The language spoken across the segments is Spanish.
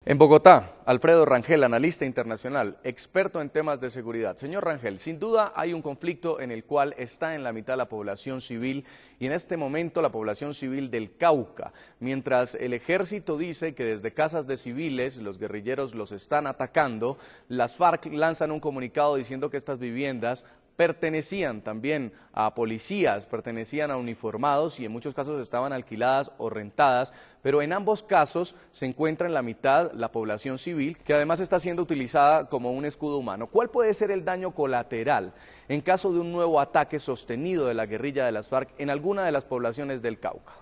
En Bogotá, Alfredo Rangel, analista internacional, experto en temas de seguridad. Señor Rangel, sin duda hay un conflicto en el cual está en la mitad la población civil y en este momento la población civil del Cauca. Mientras el ejército dice que desde casas de civiles los guerrilleros los están atacando, las FARC lanzan un comunicado diciendo que estas viviendas pertenecían también a policías, pertenecían a uniformados y en muchos casos estaban alquiladas o rentadas, pero en ambos casos se encuentra en la mitad la población civil, que además está siendo utilizada como un escudo humano. ¿Cuál puede ser el daño colateral en caso de un nuevo ataque sostenido de la guerrilla de las FARC en alguna de las poblaciones del Cauca?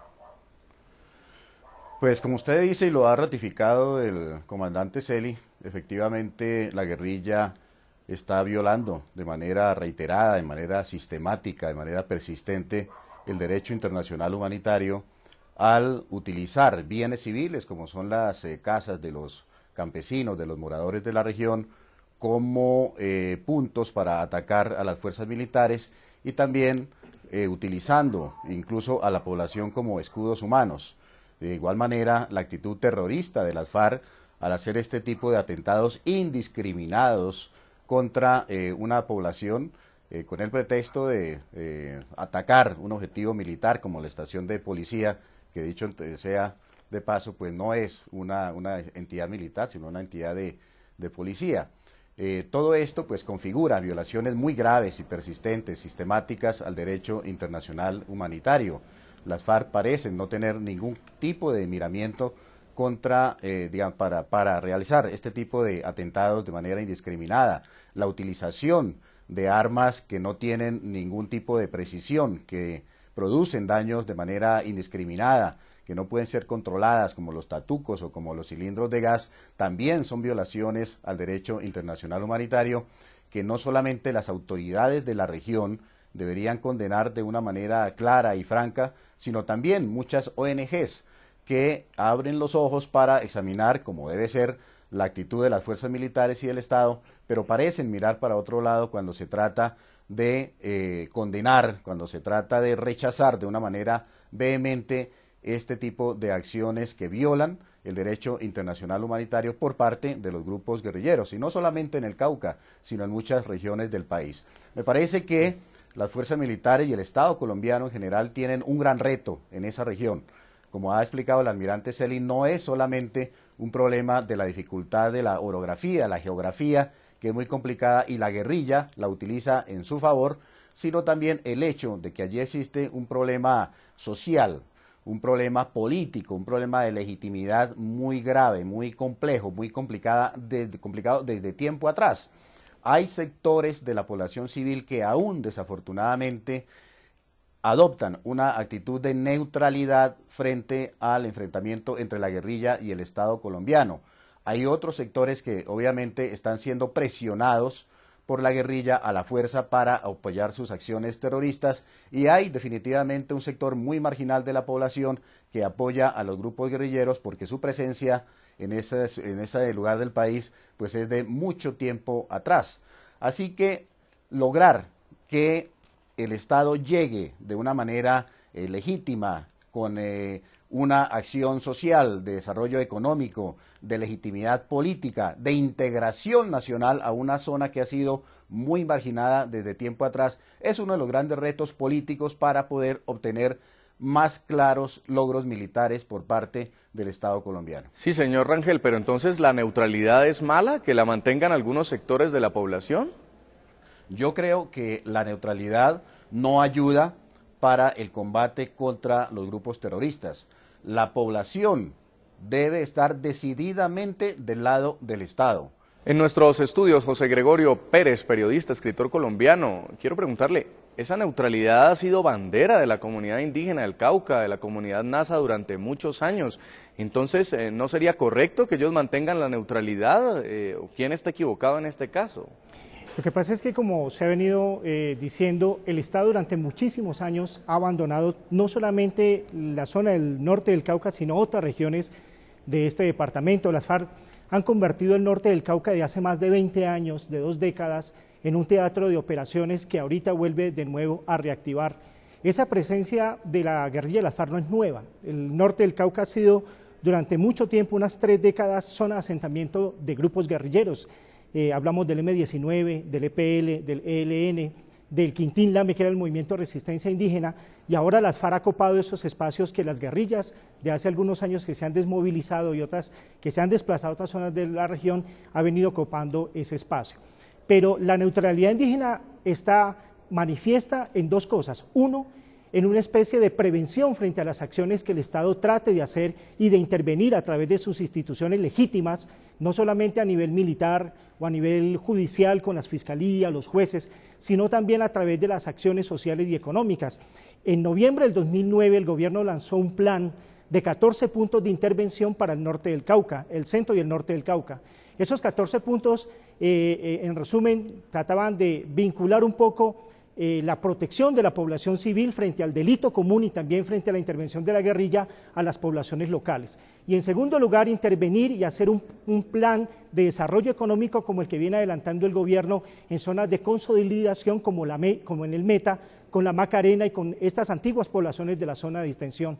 Pues como usted dice y lo ha ratificado el comandante Celi, efectivamente la guerrilla está violando de manera reiterada, de manera sistemática, de manera persistente el derecho internacional humanitario al utilizar bienes civiles como son las casas de los campesinos, de los moradores de la región, como puntos para atacar a las fuerzas militares y también utilizando incluso a la población como escudos humanos. De igual manera, la actitud terrorista de las FARC al hacer este tipo de atentados indiscriminados contra una población con el pretexto de atacar un objetivo militar como la estación de policía, que dicho sea de paso, pues no es una entidad militar, sino una entidad de policía. Todo esto pues configura violaciones muy graves y persistentes, sistemáticas al derecho internacional humanitario. Las FARC parecen no tener ningún tipo de miramiento contra, para realizar este tipo de atentados de manera indiscriminada. La utilización de armas que no tienen ningún tipo de precisión, que producen daños de manera indiscriminada, que no pueden ser controladas, como los tatucos o como los cilindros de gas, también son violaciones al derecho internacional humanitario que no solamente las autoridades de la región deberían condenar de una manera clara y franca, sino también muchas ONGs que abren los ojos para examinar, como debe ser, la actitud de las fuerzas militares y del Estado, pero parecen mirar para otro lado cuando se trata de condenar, cuando se trata de rechazar de una manera vehemente este tipo de acciones que violan el derecho internacional humanitario por parte de los grupos guerrilleros, y no solamente en el Cauca, sino en muchas regiones del país. Me parece que las fuerzas militares y el Estado colombiano en general tienen un gran reto en esa región. Como ha explicado el almirante Celi, no es solamente un problema de la dificultad de la orografía, la geografía, que es muy complicada y la guerrilla la utiliza en su favor, sino también el hecho de que allí existe un problema social, un problema político, un problema de legitimidad muy grave, muy complejo, muy complicado desde tiempo atrás. Hay sectores de la población civil que aún desafortunadamente adoptan una actitud de neutralidad frente al enfrentamiento entre la guerrilla y el Estado colombiano. Hay otros sectores que obviamente están siendo presionados por la guerrilla a la fuerza para apoyar sus acciones terroristas, y hay definitivamente un sector muy marginal de la población que apoya a los grupos guerrilleros porque su presencia en ese lugar del país pues es de mucho tiempo atrás. Así que lograr que el Estado llegue de una manera legítima, con una acción social, de desarrollo económico, de legitimidad política, de integración nacional a una zona que ha sido muy marginada desde tiempo atrás, es uno de los grandes retos políticos para poder obtener más claros logros militares por parte del Estado colombiano. Sí, señor Rangel, pero entonces ¿la neutralidad es mala, que la mantengan algunos sectores de la población? Yo creo que la neutralidad no ayuda para el combate contra los grupos terroristas. La población debe estar decididamente del lado del Estado. En nuestros estudios, José Gregorio Pérez, periodista, escritor colombiano, quiero preguntarle, ¿esa neutralidad ha sido bandera de la comunidad indígena del Cauca, de la comunidad nasa durante muchos años? Entonces, ¿no sería correcto que ellos mantengan la neutralidad? ¿Quién está equivocado en este caso? Lo que pasa es que, como se ha venido diciendo, el Estado durante muchísimos años ha abandonado no solamente la zona del norte del Cauca, sino otras regiones de este departamento. Las FARC han convertido el norte del Cauca de hace más de 20 años, de 2 décadas, en un teatro de operaciones que ahorita vuelve de nuevo a reactivar. Esa presencia de la guerrilla de las FARC no es nueva. El norte del Cauca ha sido durante mucho tiempo, unas 3 décadas, zona de asentamiento de grupos guerrilleros. Hablamos del M-19, del EPL, del ELN, del Quintín Lame, que era el Movimiento de Resistencia Indígena, y ahora las FARC ha copado esos espacios que las guerrillas de hace algunos años que se han desmovilizado y otras que se han desplazado a otras zonas de la región, ha venido copando ese espacio. Pero la neutralidad indígena está manifiesta en 2 cosas. Uno, en una especie de prevención frente a las acciones que el Estado trate de hacer y de intervenir a través de sus instituciones legítimas, no solamente a nivel militar o a nivel judicial con las fiscalías, los jueces, sino también a través de las acciones sociales y económicas. En noviembre del 2009 el gobierno lanzó un plan de 14 puntos de intervención para el norte del Cauca, el centro y el norte del Cauca. Esos 14 puntos, en resumen, trataban de vincular un poco la protección de la población civil frente al delito común y también frente a la intervención de la guerrilla a las poblaciones locales. Y en segundo lugar, intervenir y hacer un plan de desarrollo económico como el que viene adelantando el gobierno en zonas de consolidación como en el Meta, con la Macarena y con estas antiguas poblaciones de la zona de distensión.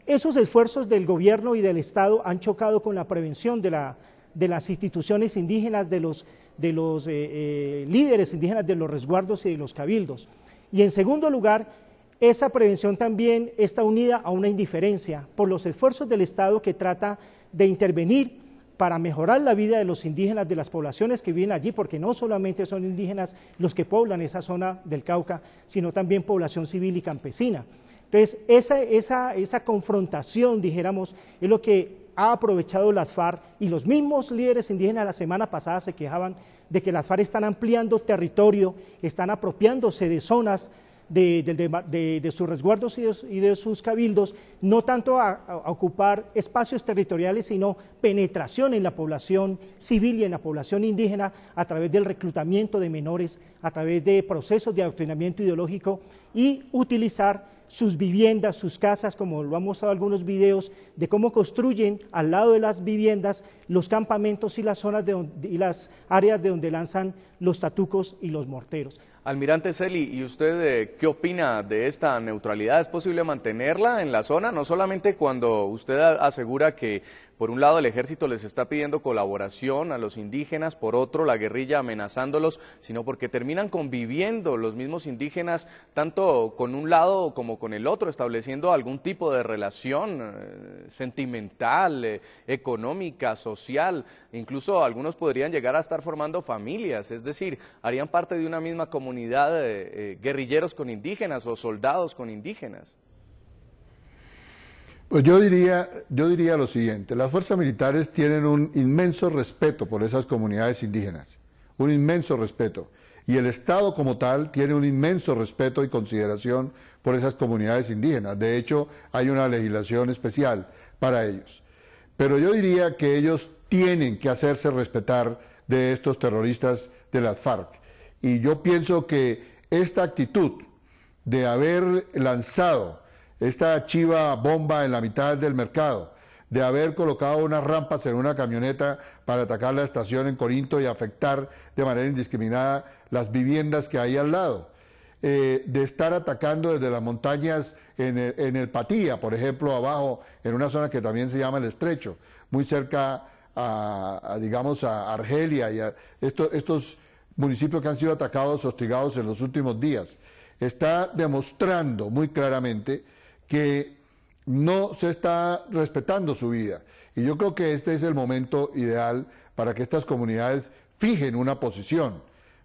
Esos esfuerzos del gobierno y del Estado han chocado con la prevención de las instituciones indígenas, de los líderes indígenas, de los resguardos y de los cabildos. Y en segundo lugar, esa prevención también está unida a una indiferencia por los esfuerzos del Estado que trata de intervenir para mejorar la vida de los indígenas, de las poblaciones que viven allí, porque no solamente son indígenas los que poblan esa zona del Cauca, sino también población civil y campesina. Entonces, esa confrontación, dijéramos, es lo que ha aprovechado las FARC, y los mismos líderes indígenas la semana pasada se quejaban de que las FARC están ampliando territorio, están apropiándose de zonas de sus resguardos y de sus cabildos, no tanto a ocupar espacios territoriales, sino penetración en la población civil y en la población indígena a través del reclutamiento de menores, a través de procesos de adoctrinamiento ideológico y utilizar sus viviendas, sus casas, como lo han mostrado algunos videos, de cómo construyen al lado de las viviendas los campamentos y las zonas y las áreas de donde lanzan los tatucos y los morteros. Almirante Celi, ¿y usted qué opina de esta neutralidad? ¿Es posible mantenerla en la zona? No solamente cuando usted asegura que por un lado el ejército les está pidiendo colaboración a los indígenas, por otro la guerrilla amenazándolos, sino porque terminan conviviendo los mismos indígenas tanto con un lado como con el otro, estableciendo algún tipo de relación sentimental, económica, social, incluso algunos podrían llegar a estar formando familias, es decir, harían parte de una misma comunidad guerrilleros con indígenas o soldados con indígenas. Pues yo diría lo siguiente: las fuerzas militares tienen un inmenso respeto por esas comunidades indígenas, un inmenso respeto, y el Estado como tal tiene un inmenso respeto y consideración por esas comunidades indígenas. De hecho, hay una legislación especial para ellos. Pero yo diría que ellos tienen que hacerse respetar de estos terroristas de las FARC. Y yo pienso que esta actitud de haber lanzado esta chiva bomba en la mitad del mercado, de haber colocado unas rampas en una camioneta para atacar la estación en Corinto y afectar de manera indiscriminada las viviendas que hay al lado, de estar atacando desde las montañas en el Patía, por ejemplo, abajo, en una zona que también se llama El Estrecho, muy cerca digamos, a Argelia y a estos municipios que han sido atacados, hostigados en los últimos días. Está demostrando muy claramente que no se está respetando su vida. Y yo creo que este es el momento ideal para que estas comunidades fijen una posición,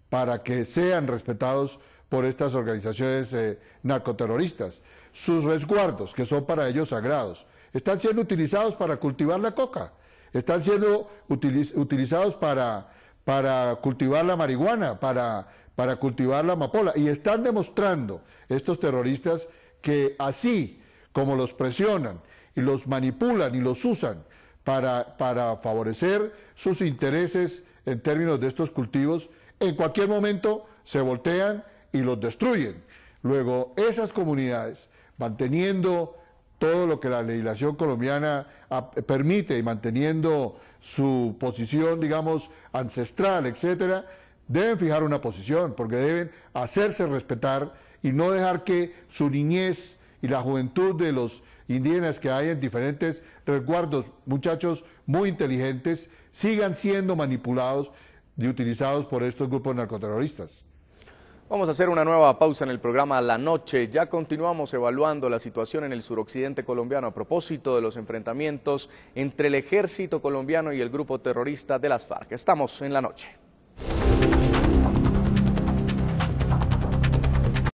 para que sean respetados por estas organizaciones narcoterroristas. Sus resguardos, que son para ellos sagrados, están siendo utilizados para cultivar la coca, están siendo utilizados para cultivar la marihuana, para cultivar la amapola, y están demostrando estos terroristas que así como los presionan y los manipulan y los usan para favorecer sus intereses en términos de estos cultivos, en cualquier momento se voltean y los destruyen. Luego, esas comunidades, manteniendo todo lo que la legislación colombiana permite y manteniendo su posición, digamos, ancestral, etcétera, deben fijar una posición, porque deben hacerse respetar y no dejar que su niñez y la juventud de los indígenas que hay en diferentes resguardos, muchachos muy inteligentes, sigan siendo manipulados y utilizados por estos grupos narcoterroristas. Vamos a hacer una nueva pausa en el programa La Noche. Ya continuamos evaluando la situación en el suroccidente colombiano a propósito de los enfrentamientos entre el ejército colombiano y el grupo terrorista de las FARC. Estamos en La Noche.